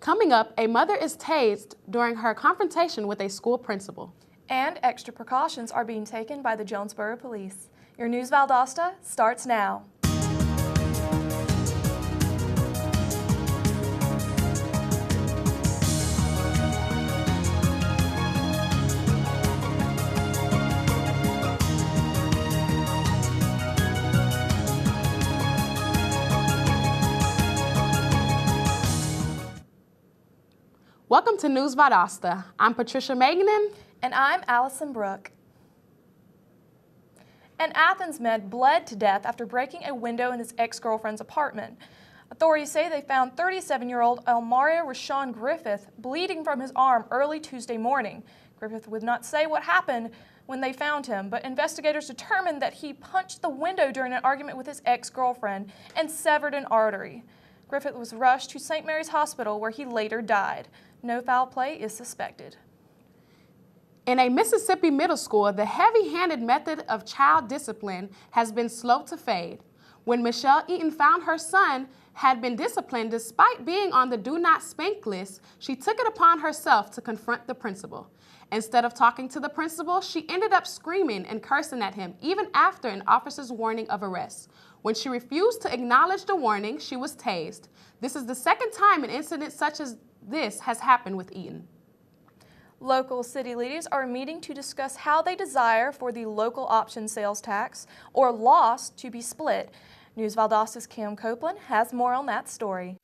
Coming up, a mother is tased during her confrontation with a school principal. And extra precautions are being taken by the Jonesboro Police. Your News Valdosta starts now. Welcome to News Valdosta. I'm Patricia Maganin. And I'm Allison Brooke. An Athens man bled to death after breaking a window in his ex-girlfriend's apartment. Authorities say they found 37-year-old Elmaria Rashawn Griffith bleeding from his arm early Tuesday morning. Griffith would not say what happened when they found him, but investigators determined that he punched the window during an argument with his ex-girlfriend and severed an artery. Griffith was rushed to St. Mary's Hospital, where he later died. No foul play is suspected. In a Mississippi middle school, the heavy-handed method of child discipline has been slow to fade. When Michelle Eaton found her son had been disciplined despite being on the do not spank list, she took it upon herself to confront the principal. Instead of talking to the principal, she ended up screaming and cursing at him even after an officer's warning of arrest. When she refused to acknowledge the warning, she was tased. This is the second time an incident such as this has happened with Eaton. Local city leaders are meeting to discuss how they desire for the local option sales tax, or loss, to be split. News Valdosta's Cam Copeland has more on that story.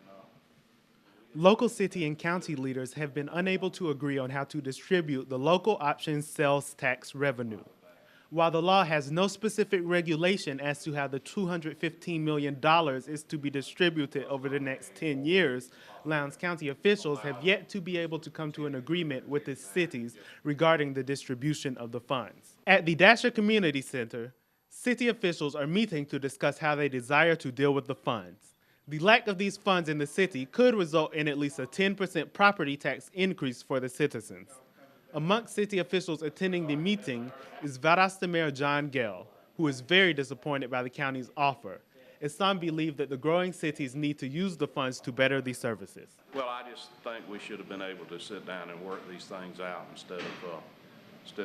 Local city and county leaders have been unable to agree on how to distribute the local option sales tax revenue. While the law has no specific regulation as to how the $215 million is to be distributed over the next 10 years, Lowndes County officials have yet to be able to come to an agreement with the cities regarding the distribution of the funds. At the Dasher Community Center, city officials are meeting to discuss how they desire to deal with the funds. The lack of these funds in the city could result in at least a 10% property tax increase for the citizens. Amongst city officials attending the meeting is Valdosta Mayor John Gale, who is very disappointed by the county's offer, as some believe that the growing cities need to use the funds to better these services. Well, I just think we should have been able to sit down and work these things out instead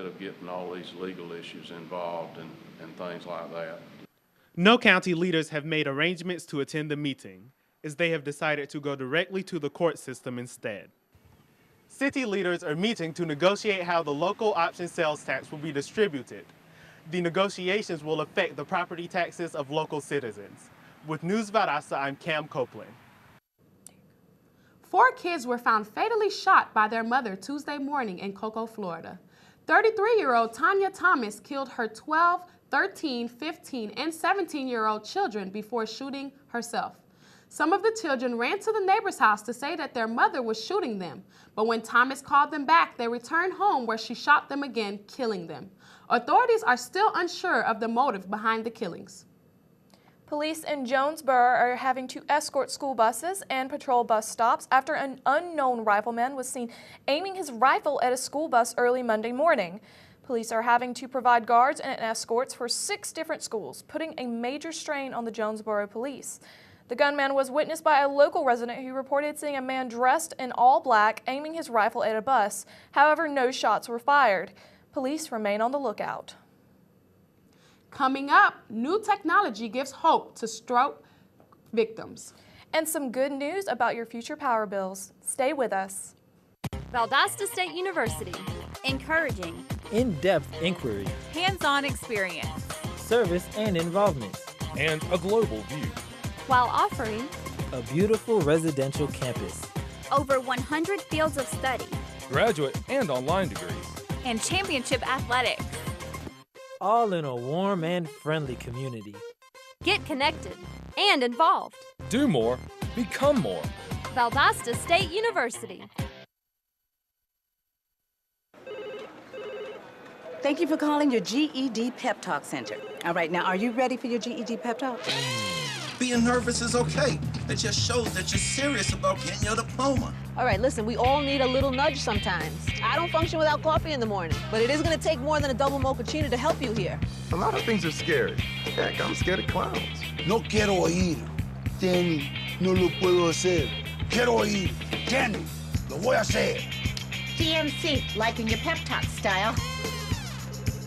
of getting all these legal issues involved and things like that. No county leaders have made arrangements to attend the meeting, as they have decided to go directly to the court system instead. City leaders are meeting to negotiate how the local option sales tax will be distributed. The negotiations will affect the property taxes of local citizens. With News Valdosta, I'm Cam Copeland. 4 kids were found fatally shot by their mother Tuesday morning in Cocoa, Florida. 33-year-old Tanya Thomas killed her 12, 13, 15, and 17-year-old children before shooting herself. Some of the children ran to the neighbor's house to say that their mother was shooting them, but when Thomas called them back, they returned home where she shot them again, killing them. Authorities are still unsure of the motive behind the killings. Police in Jonesboro are having to escort school buses and patrol bus stops after an unknown rifleman was seen aiming his rifle at a school bus early Monday morning. Police are having to provide guards and escorts for 6 different schools, putting a major strain on the Jonesboro police. The gunman was witnessed by a local resident who reported seeing a man dressed in all black aiming his rifle at a bus. However, no shots were fired. Police remain on the lookout. Coming up, new technology gives hope to stroke victims. And some good news about your future power bills. Stay with us. Valdosta State University. Encouraging. In-depth inquiry. Hands-on experience. Service and involvement. And a global view. While offering a beautiful residential campus. Over 100 fields of study. Graduate and online degrees. And championship athletics. All in a warm and friendly community. Get connected and involved. Do more, become more. Valdosta State University. Thank you for calling your GED Pep Talk Center. All right, now, are you ready for your GED Pep Talk? Being nervous is okay. It just shows that you're serious about getting your diploma. All right, listen, we all need a little nudge sometimes. I don't function without coffee in the morning, but it is going to take more than a double mochaccino to help you here. A lot of things are scary. Heck, I'm scared of clowns. No quiero ir. Danny, no lo puedo hacer. Quiero ir. Danny, the way I say it. TMC, liking your pep talk style.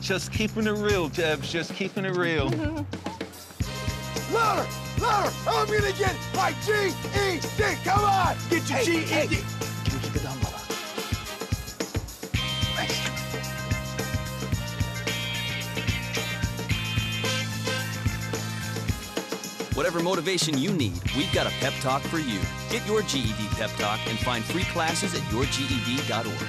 Just keeping it real, Jebs. Just keeping it real. Louder! Louder! I'm gonna get my GED! Come on! Get your GED! Hey. Can you keep it down, brother? Thanks. Whatever motivation you need, we've got a pep talk for you. Get your GED pep talk and find free classes at yourged.org.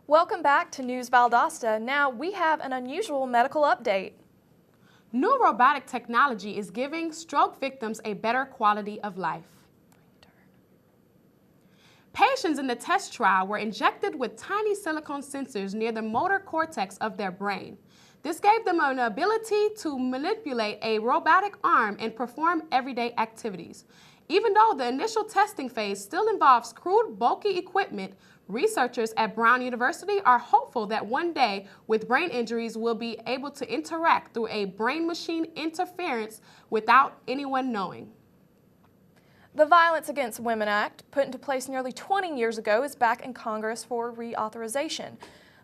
Welcome back to News Valdosta. Now we have an unusual medical update. New robotic technology is giving stroke victims a better quality of life. Patients in the test trial were injected with tiny silicone sensors near the motor cortex of their brain. This gave them an ability to manipulate a robotic arm and perform everyday activities. Even though the initial testing phase still involves crude, bulky equipment, researchers at Brown University are hopeful that one day, with brain injuries, we'll be able to interact through a brain-machine interference without anyone knowing. The Violence Against Women Act, put into place nearly 20 years ago, is back in Congress for reauthorization.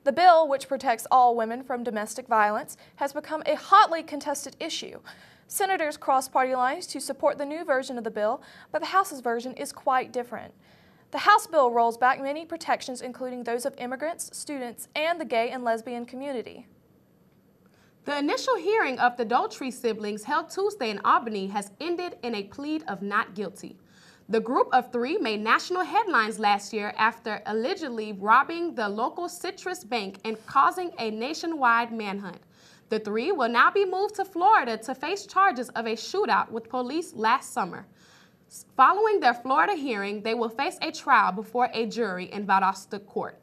The bill, which protects all women from domestic violence, has become a hotly contested issue. Senators crossed party lines to support the new version of the bill, but the House's version is quite different. The House bill rolls back many protections, including those of immigrants, students, and the gay and lesbian community. The initial hearing of the Daltrey siblings held Tuesday in Albany has ended in a plea of not guilty. The group of three made national headlines last year after allegedly robbing the local Citrus Bank and causing a nationwide manhunt. The three will now be moved to Florida to face charges of a shootout with police last summer. Following their Florida hearing, they will face a trial before a jury in Valdosta court.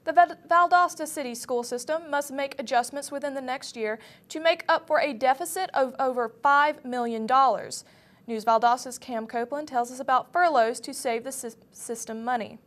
The Valdosta City school system must make adjustments within the next year to make up for a deficit of over $5 million. News Valdosta's Cam Copeland tells us about furloughs to save the system money.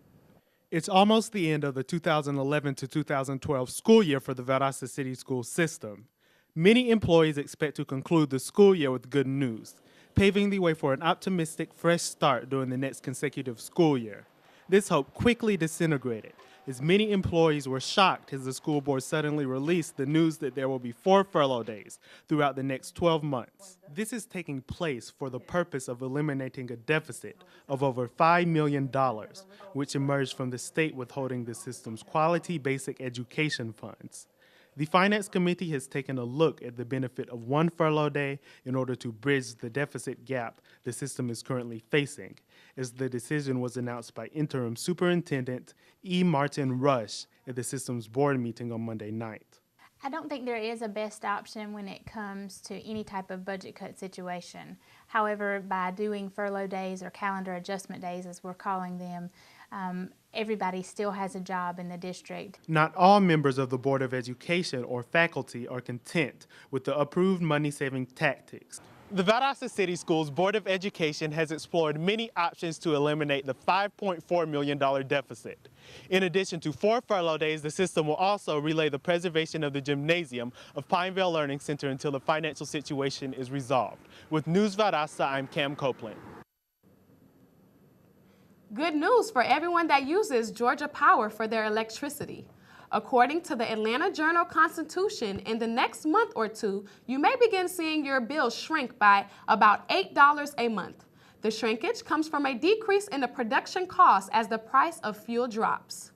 It's almost the end of the 2011 to 2012 school year for the Valdosta City school system. Many employees expect to conclude the school year with good news, paving the way for an optimistic, fresh start during the next consecutive school year. This hope quickly disintegrated, as many employees were shocked as the school board suddenly released the news that there will be 4 furlough days throughout the next 12 months. This is taking place for the purpose of eliminating a deficit of over $5 million, which emerged from the state withholding the system's quality basic education funds. The Finance Committee has taken a look at the benefit of 1 furlough day in order to bridge the deficit gap the system is currently facing, as the decision was announced by Interim Superintendent E. Martin Rush at the system's board meeting on Monday night. I don't think there is a best option when it comes to any type of budget cut situation. However, by doing furlough days or calendar adjustment days, as we're calling them, everybody still has a job in the district. Not all members of the Board of Education or faculty are content with the approved money-saving tactics. The Valdosta City Schools Board of Education has explored many options to eliminate the $5.4 million deficit. In addition to 4 furlough days, the system will also relay the preservation of the gymnasium of Pineville Learning Center until the financial situation is resolved. With News Valdosta, I'm Cam Copeland. Good news for everyone that uses Georgia Power for their electricity. According to the Atlanta Journal-Constitution, in the next month or two, you may begin seeing your bill shrink by about $8 a month. The shrinkage comes from a decrease in the production cost as the price of fuel drops.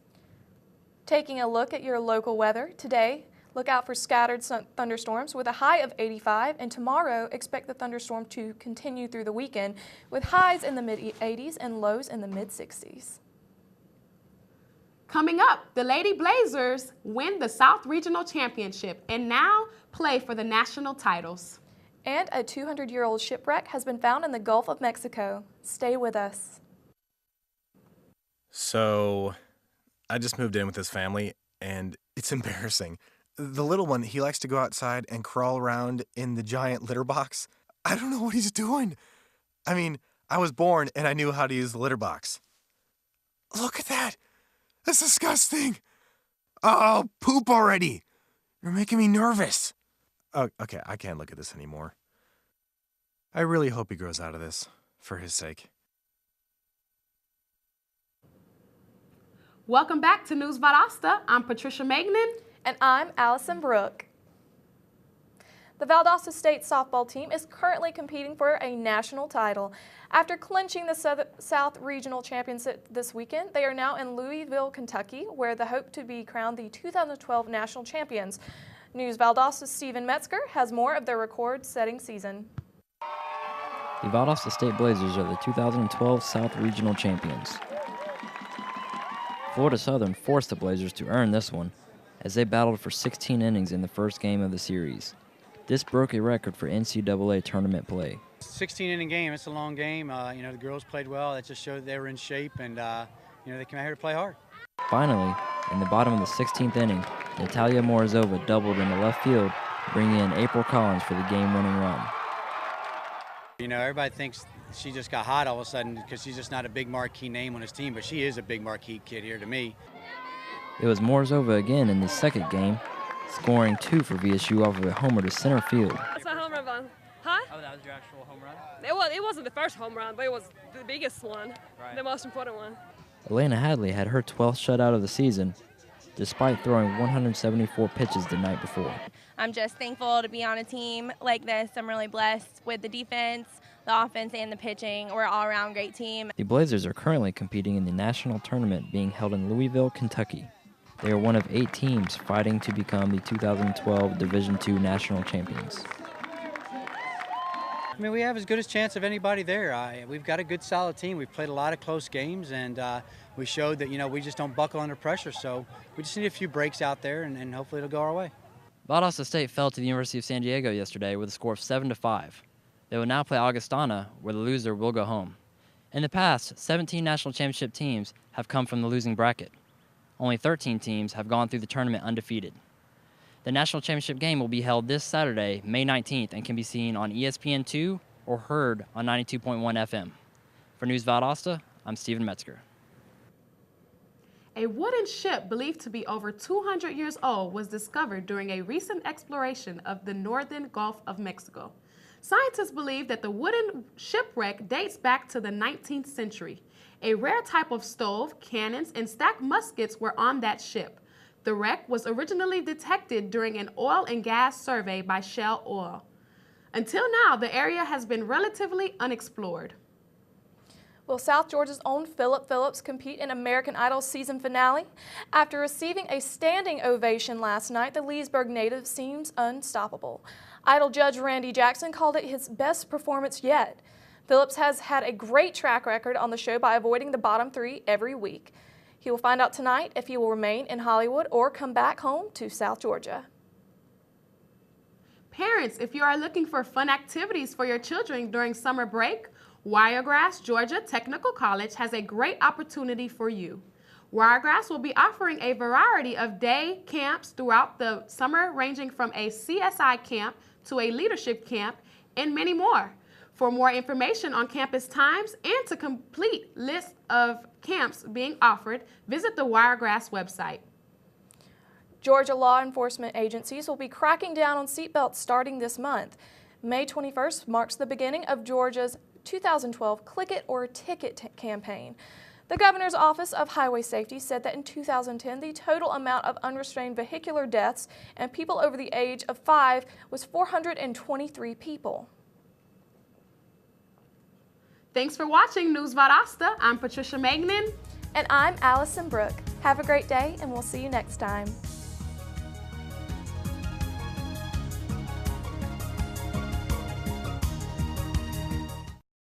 Taking a look at your local weather today, look out for scattered thunderstorms with a high of 85, and tomorrow expect the thunderstorm to continue through the weekend with highs in the mid-80s and lows in the mid-60s. Coming up, the Lady Blazers win the South Regional Championship and now play for the national titles. And a 200-year-old shipwreck has been found in the Gulf of Mexico. Stay with us. So, I just moved in with this family, and it's embarrassing. The little one, he likes to go outside and crawl around in the giant litter box. I don't know what he's doing. I mean, I was born and I knew how to use the litter box. Look at that. That's disgusting. Oh, poop already. You're making me nervous. Oh, okay, I can't look at this anymore. I really hope he grows out of this. for his sake. Welcome back to News Valdosta. I'm Patricia Magnan. And I'm Allison Brooke. The Valdosta State softball team is currently competing for a national title. After clinching the South Regional Championship this weekend, they are now in Louisville, Kentucky, where they hope to be crowned the 2012 national champions. News Valdosta's Stephen Metzger has more of their record-setting season. The Valdosta State Blazers are the 2012 South Regional champions. Florida Southern forced the Blazers to earn this one, as they battled for 16 innings in the first game of the series. This broke a record for NCAA tournament play. 16-inning game, it's a long game. The girls played well. That just showed they were in shape, and they came out here to play hard. Finally, in the bottom of the 16th inning, Natalia Morozova doubled in the left field, bringing in April Collins for the game-winning run. Everybody thinks she just got hot all of a sudden because she's just not a big marquee name on his team, but she is a big marquee kid here to me. It was Morozova again in the second game, scoring 2 for VSU off of a homer to center field. That's my home run bun. Huh? Oh, that was your actual home run? It wasn't the first home run, but it was the biggest one, right. The most important one. Elena Hadley had her 12th shutout of the season, despite throwing 174 pitches the night before. I'm just thankful to be on a team like this. I'm really blessed with the defense, the offense, and the pitching. We're an all-around great team. The Blazers are currently competing in the national tournament being held in Louisville, Kentucky. They are one of 8 teams fighting to become the 2012 Division II national champions. We have as good a chance of anybody there. We've got a good, solid team. We've played a lot of close games, and we showed that, we just don't buckle under pressure. So we just need a few breaks out there, and hopefully it'll go our way. Valdosta State fell to the University of San Diego yesterday with a score of 7-5. They will now play Augustana, where the loser will go home. In the past, 17 national championship teams have come from the losing bracket. Only 13 teams have gone through the tournament undefeated. The national championship game will be held this Saturday, May 19th, and can be seen on ESPN2 or heard on 92.1 FM. For News Valdosta, I'm Stephen Metzger. A wooden ship believed to be over 200 years old was discovered during a recent exploration of the northern Gulf of Mexico. Scientists believe that the wooden shipwreck dates back to the 19th century. A rare type of stove, cannons, and stacked muskets were on that ship. The wreck was originally detected during an oil and gas survey by Shell Oil. Until now, the area has been relatively unexplored. Will South Georgia's own Phillip Phillips compete in American Idol's season finale? After receiving a standing ovation last night, the Leesburg native seems unstoppable. Idol judge Randy Jackson called it his best performance yet. Phillips has had a great track record on the show by avoiding the bottom 3 every week. He will find out tonight if he will remain in Hollywood or come back home to South Georgia. Parents, if you are looking for fun activities for your children during summer break, Wiregrass Georgia Technical College has a great opportunity for you. Wiregrass will be offering a variety of day camps throughout the summer, ranging from a CSI camp to a leadership camp and many more. For more information on campus times and to complete list of camps being offered, visit the Wiregrass website. Georgia law enforcement agencies will be cracking down on seatbelts starting this month. May 21st marks the beginning of Georgia's 2012 Click It or Ticket campaign. The Governor's Office of Highway Safety said that in 2010, the total amount of unrestrained vehicular deaths and people over the age of 5 was 423 people. Thanks for watching News Valdosta. I'm Patricia Magnan. And I'm Allison Brooke. Have a great day, and we'll see you next time.